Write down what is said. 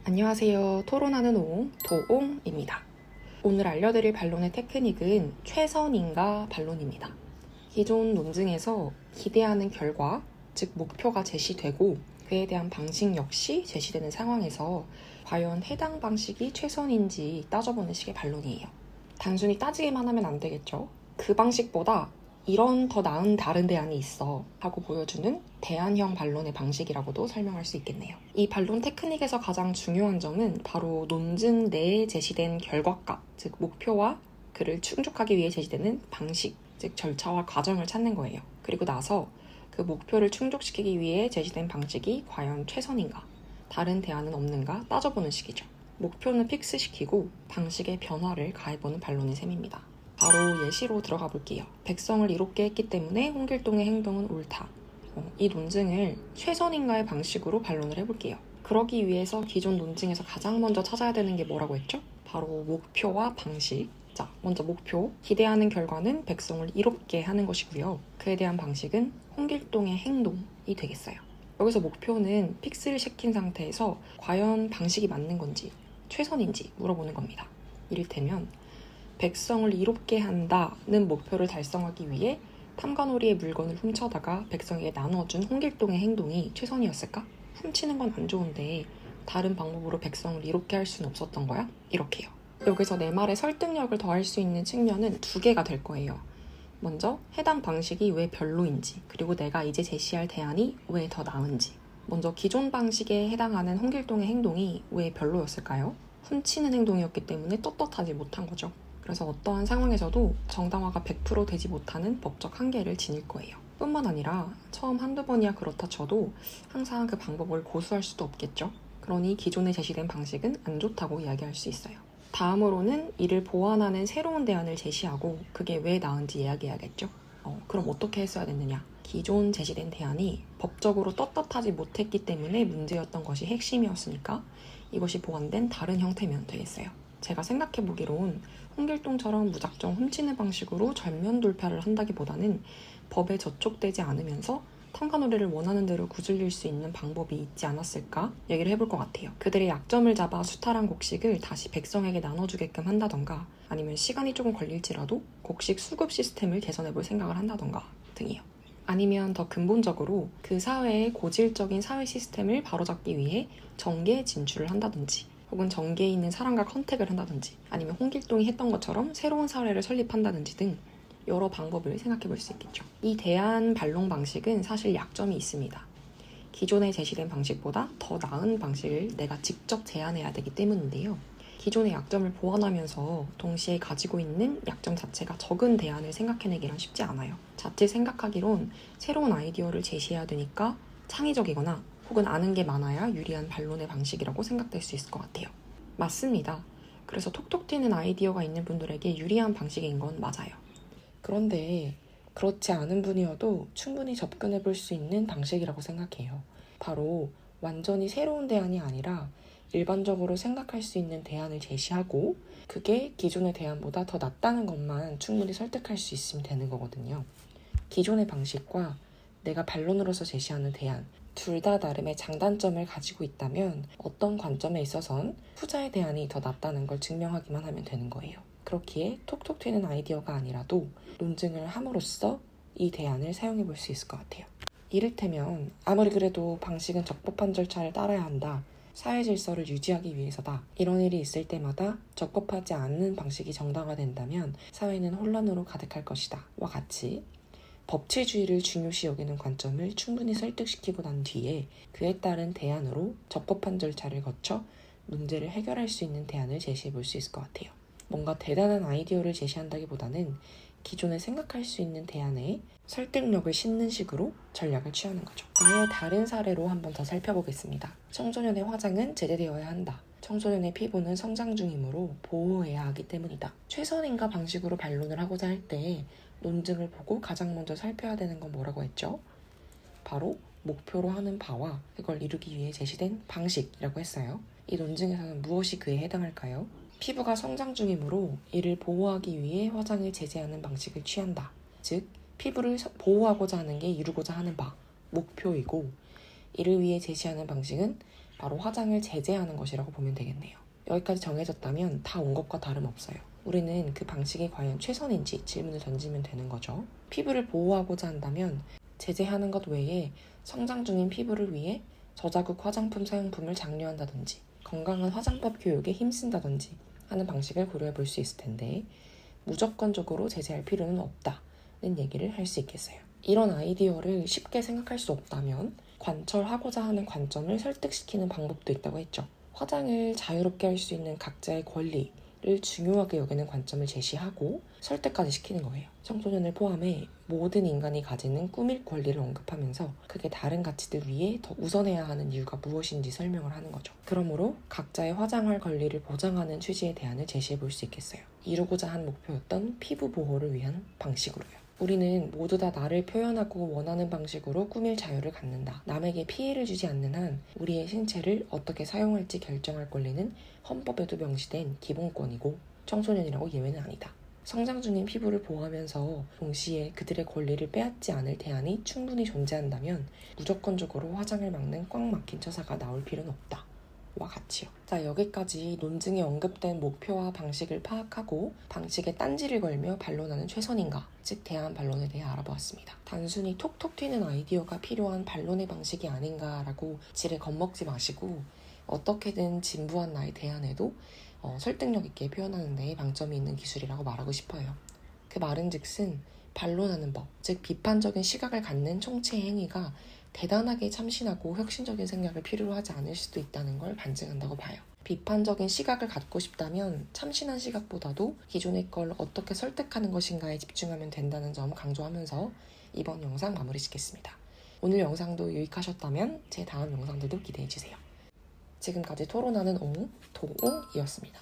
안녕하세요. 토론하는 옹, 도옹입니다. 오늘 알려드릴 반론의 테크닉은 최선인가 반론입니다. 기존 논증에서 기대하는 결과, 즉 목표가 제시되고 그에 대한 방식 역시 제시되는 상황에서 과연 해당 방식이 최선인지 따져보는 식의 반론이에요. 단순히 따지기만 하면 안 되겠죠. 그 방식보다 이런 더 나은 다른 대안이 있어 하고 보여주는 대안형 반론의 방식이라고도 설명할 수 있겠네요. 이 반론 테크닉에서 가장 중요한 점은 바로 논증 내에 제시된 결과값, 즉 목표와 그를 충족하기 위해 제시되는 방식, 즉 절차와 과정을 찾는 거예요. 그리고 나서 그 목표를 충족시키기 위해 제시된 방식이 과연 최선인가, 다른 대안은 없는가 따져보는 식이죠. 목표는 픽스시키고 방식의 변화를 가해보는 반론의 셈입니다. 바로 예시로 들어가 볼게요. 백성을 이롭게 했기 때문에 홍길동의 행동은 옳다. 이 논증을 최선인가의 방식으로 반론을 해볼게요. 그러기 위해서 기존 논증에서 가장 먼저 찾아야 되는 게 뭐라고 했죠? 바로 목표와 방식. 자, 먼저 목표. 기대하는 결과는 백성을 이롭게 하는 것이고요. 그에 대한 방식은 홍길동의 행동이 되겠어요. 여기서 목표는 픽스를 시킨 상태에서 과연 방식이 맞는 건지, 최선인지 물어보는 겁니다. 이를테면 백성을 이롭게 한다는 목표를 달성하기 위해 탐관오리의 물건을 훔쳐다가 백성에게 나눠준 홍길동의 행동이 최선이었을까? 훔치는 건 안 좋은데 다른 방법으로 백성을 이롭게 할 수는 없었던 거야? 이렇게요. 여기서 내 말에 설득력을 더할 수 있는 측면은 두 개가 될 거예요. 먼저 해당 방식이 왜 별로인지, 그리고 내가 이제 제시할 대안이 왜 더 나은지. 먼저 기존 방식에 해당하는 홍길동의 행동이 왜 별로였을까요? 훔치는 행동이었기 때문에 떳떳하지 못한 거죠. 그래서 어떠한 상황에서도 정당화가 100% 되지 못하는 법적 한계를 지닐 거예요. 뿐만 아니라 처음 한두 번이야 그렇다 쳐도 항상 그 방법을 고수할 수도 없겠죠. 그러니 기존에 제시된 방식은 안 좋다고 이야기할 수 있어요. 다음으로는 이를 보완하는 새로운 대안을 제시하고 그게 왜 나은지 이야기해야겠죠. 그럼 어떻게 했어야 됐느냐? 기존 제시된 대안이 법적으로 떳떳하지 못했기 때문에 문제였던 것이 핵심이었으니까 이것이 보완된 다른 형태면 되겠어요. 제가 생각해보기론 홍길동처럼 무작정 훔치는 방식으로 전면 돌파를 한다기보다는 법에 저촉되지 않으면서 탐관오리를 원하는 대로 구슬릴 수 있는 방법이 있지 않았을까 얘기를 해볼 것 같아요. 그들의 약점을 잡아 수탈한 곡식을 다시 백성에게 나눠주게끔 한다던가, 아니면 시간이 조금 걸릴지라도 곡식 수급 시스템을 개선해볼 생각을 한다던가 등이요. 아니면 더 근본적으로 그 사회의 고질적인 사회 시스템을 바로잡기 위해 정계에 진출을 한다든지, 혹은 정계에 있는 사람과 컨택을 한다든지, 아니면 홍길동이 했던 것처럼 새로운 사회를 설립한다든지 등 여러 방법을 생각해 볼 수 있겠죠. 이 대안 반론 방식은 사실 약점이 있습니다. 기존에 제시된 방식보다 더 나은 방식을 내가 직접 제안해야 되기 때문인데요. 기존의 약점을 보완하면서 동시에 가지고 있는 약점 자체가 적은 대안을 생각해내기란 쉽지 않아요. 자칫 생각하기론 새로운 아이디어를 제시해야 되니까 창의적이거나 혹은 아는 게 많아야 유리한 반론의 방식이라고 생각될 수 있을 것 같아요. 맞습니다. 그래서 톡톡 튀는 아이디어가 있는 분들에게 유리한 방식인 건 맞아요. 그런데 그렇지 않은 분이어도 충분히 접근해 볼 수 있는 방식이라고 생각해요. 바로 완전히 새로운 대안이 아니라 일반적으로 생각할 수 있는 대안을 제시하고 그게 기존의 대안보다 더 낫다는 것만 충분히 설득할 수 있으면 되는 거거든요. 기존의 방식과 내가 반론으로서 제시하는 대안, 둘 다 나름의 장단점을 가지고 있다면 어떤 관점에 있어선 후자의 대안이 더 낫다는 걸 증명하기만 하면 되는 거예요. 그렇기에 톡톡 튀는 아이디어가 아니라도 논증을 함으로써 이 대안을 사용해 볼 수 있을 것 같아요. 이를테면 아무리 그래도 방식은 적법한 절차를 따라야 한다, 사회 질서를 유지하기 위해서다, 이런 일이 있을 때마다 적법하지 않는 방식이 정당화된다면 사회는 혼란으로 가득할 것이다 와 같이 법치주의를 중요시 여기는 관점을 충분히 설득시키고 난 뒤에 그에 따른 대안으로 적법한 절차를 거쳐 문제를 해결할 수 있는 대안을 제시해 볼 수 있을 것 같아요. 뭔가 대단한 아이디어를 제시한다기보다는 기존에 생각할 수 있는 대안에 설득력을 싣는 식으로 전략을 취하는 거죠. 아예 다른 사례로 한번 더 살펴보겠습니다. 청소년의 화장은 제재되어야 한다. 청소년의 피부는 성장 중이므로 보호해야 하기 때문이다. 최선인가 방식으로 반론을 하고자 할 때 논증을 보고 가장 먼저 살펴야 되는 건 뭐라고 했죠? 바로 목표로 하는 바와 그걸 이루기 위해 제시된 방식이라고 했어요. 이 논증에서는 무엇이 그에 해당할까요? 피부가 성장 중이므로 이를 보호하기 위해 화장을 제재하는 방식을 취한다. 즉, 피부를 보호하고자 하는 게 이루고자 하는 바, 목표이고, 이를 위해 제시하는 방식은 바로 화장을 제재하는 것이라고 보면 되겠네요. 여기까지 정해졌다면 다 온 것과 다름없어요. 우리는 그 방식이 과연 최선인지 질문을 던지면 되는 거죠. 피부를 보호하고자 한다면 제재하는 것 외에 성장 중인 피부를 위해 저자극 화장품 사용품을 장려한다든지 건강한 화장법 교육에 힘쓴다든지 하는 방식을 고려해 볼 수 있을 텐데 무조건적으로 제재할 필요는 없다는 얘기를 할 수 있겠어요. 이런 아이디어를 쉽게 생각할 수 없다면 관철하고자 하는 관점을 설득시키는 방법도 있다고 했죠. 화장을 자유롭게 할 수 있는 각자의 권리를 중요하게 여기는 관점을 제시하고 설득까지 시키는 거예요. 청소년을 포함해 모든 인간이 가지는 꾸밀 권리를 언급하면서 그게 다른 가치들 위에 더 우선해야 하는 이유가 무엇인지 설명을 하는 거죠. 그러므로 각자의 화장할 권리를 보장하는 취지의 대안을 제시해 볼 수 있겠어요. 이루고자 한 목표였던 피부 보호를 위한 방식으로요. 우리는 모두 다 나를 표현하고 원하는 방식으로 꾸밀 자유를 갖는다. 남에게 피해를 주지 않는 한 우리의 신체를 어떻게 사용할지 결정할 권리는 헌법에도 명시된 기본권이고 청소년이라고 예외는 아니다. 성장 중인 피부를 보호하면서 동시에 그들의 권리를 빼앗지 않을 대안이 충분히 존재한다면 무조건적으로 화장을 막는 꽉 막힌 처사가 나올 필요는 없다. 와 같이요. 자, 여기까지 논증에 언급된 목표와 방식을 파악하고 방식에 딴지를 걸며 반론하는 최선인가, 즉 대안 반론에 대해 알아보았습니다. 단순히 톡톡 튀는 아이디어가 필요한 반론의 방식이 아닌가라고 지레 겁먹지 마시고 어떻게든 진부한 나의 대안에도 설득력 있게 표현하는 데에 방점이 있는 기술이라고 말하고 싶어요. 그 말은즉슨 반론하는 법, 즉 비판적인 시각을 갖는 총체의 행위가 대단하게 참신하고 혁신적인 생각을 필요로 하지 않을 수도 있다는 걸 반증한다고 봐요. 비판적인 시각을 갖고 싶다면 참신한 시각보다도 기존의 걸 어떻게 설득하는 것인가에 집중하면 된다는 점 강조하면서 이번 영상 마무리 짓겠습니다. 오늘 영상도 유익하셨다면 제 다음 영상들도 기대해주세요. 지금까지 토론하는 옹, 도옹이었습니다.